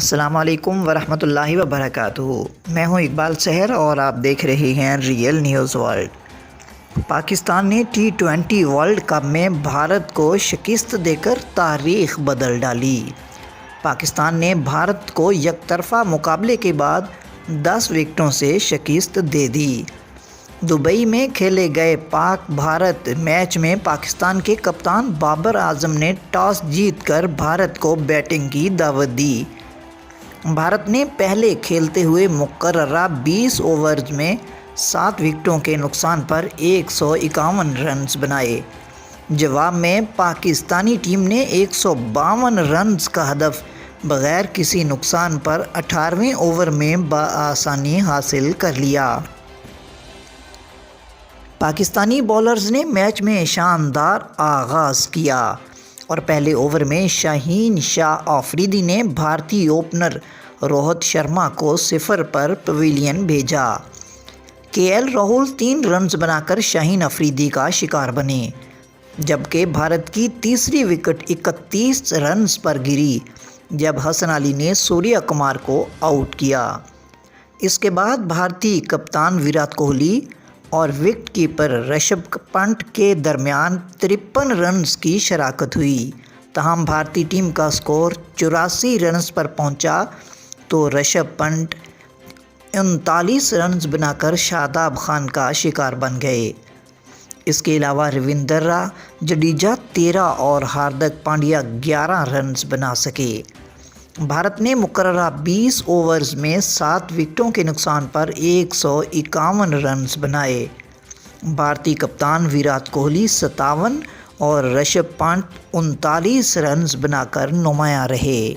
السلام علیکم ورحمۃ اللہ وبرکاتہ۔ میں ہوں اقبال سحر اور آپ دیکھ رہے ہیں ریئل نیوز ورلڈ۔ پاکستان نے T20 ورلڈ کپ میں بھارت کو شکست دے کر تاریخ بدل ڈالی۔ پاکستان نے بھارت کو یک طرفہ مقابلے کے بعد 10 وکٹوں سے شکست دے دی۔ دبئی میں کھیلے گئے پاک بھارت میچ میں پاکستان کے کپتان بابر اعظم نے ٹاس جیت کر بھارت کو بیٹنگ کی دعوت دی۔ بھارت نے پہلے کھیلتے ہوئے مقررہ 20 اوورز میں 7 وکٹوں کے نقصان پر 151 رنز بنائے۔ جواب میں پاکستانی ٹیم نے 152 رنز کا ہدف بغیر کسی نقصان پر 18ویں اوور میں بآسانی حاصل کر لیا۔ پاکستانی بولرز نے میچ میں شاندار آغاز کیا اور پہلے اوور میں شاہین شاہ آفریدی نے بھارتی اوپنر روہت شرما کو 0 پر پویلین بھیجا۔ KL راہل 3 رنز بنا کر شاہین آفریدی کا شکار بنے، جبکہ بھارت کی تیسری وکٹ 31 رنز پر گری جب حسن علی نے سوریہ کمار کو آؤٹ کیا۔ اس کے بعد بھارتی کپتان وراٹ کوہلی اور وکٹ کیپر رشبھ پنٹ کے درمیان 53 رنز کی شراکت ہوئی۔ تاہم بھارتی ٹیم کا سکور 84 رنز پر پہنچا تو رشبھ پنٹ 39 رنز بنا کر شاداب خان کا شکار بن گئے۔ اس کے علاوہ رویندرا جڈیجا 13 اور ہاردک پانڈیا 11 رنز بنا سکے۔ بھارت نے مقررہ 20 اوورز میں 7 وکٹوں کے نقصان پر 151 رنز بنائے۔ بھارتی کپتان وراٹ کوہلی 57 اور رشبھ پنٹ 39 رنز بنا کر نمایاں رہے۔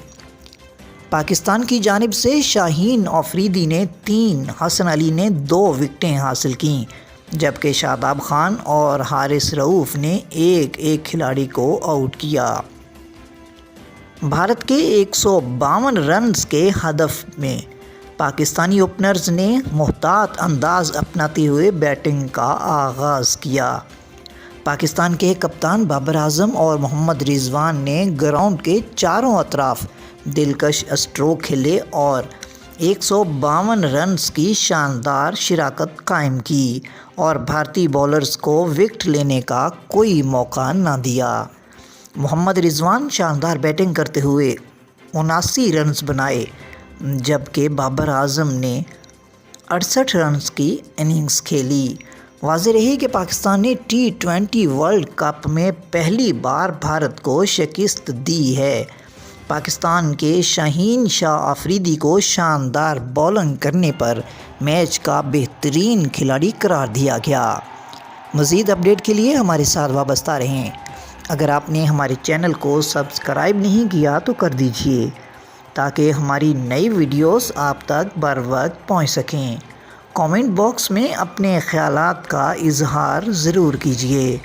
پاکستان کی جانب سے شاہین آفریدی نے 3، حسن علی نے 2 وکٹیں حاصل کیں، جبکہ شاداب خان اور حارث رؤوف نے ایک کھلاڑی کو آؤٹ کیا۔ بھارت کے 152 رنز کے ہدف میں پاکستانی اوپنرز نے محتاط انداز اپناتے ہوئے بیٹنگ کا آغاز کیا۔ پاکستان کے کپتان بابر اعظم اور محمد رضوان نے گراؤنڈ کے چاروں اطراف دلکش اسٹروک کھیلے اور 152 رنز کی شاندار شراکت قائم کی اور بھارتی بولرز کو وکٹ لینے کا کوئی موقع نہ دیا۔ محمد رضوان شاندار بیٹنگ کرتے ہوئے 79 رنز بنائے، جبکہ بابر اعظم نے 68 رنز کی اننگز کھیلی۔ واضح رہے کہ پاکستان نے T20 ورلڈ کپ میں پہلی بار بھارت کو شکست دی ہے۔ پاکستان کے شاہین شاہ آفریدی کو شاندار بولنگ کرنے پر میچ کا بہترین کھلاڑی قرار دیا گیا۔ مزید اپڈیٹ کے لیے ہمارے ساتھ وابستہ رہیں۔ اگر آپ نے ہمارے چینل کو سبسکرائب نہیں کیا تو کر دیجیے تاکہ ہماری نئی ویڈیوز آپ تک بر وقت پہنچ سکیں۔ کامنٹ باکس میں اپنے خیالات کا اظہار ضرور کیجیے۔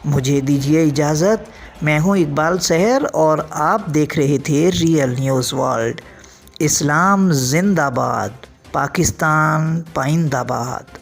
مجھے دیجیے اجازت۔ میں ہوں اقبال سحر اور آپ دیکھ رہے تھے ریئل نیوز ورلڈ۔ اسلام زندہ باد، پاکستان پائندہ باد۔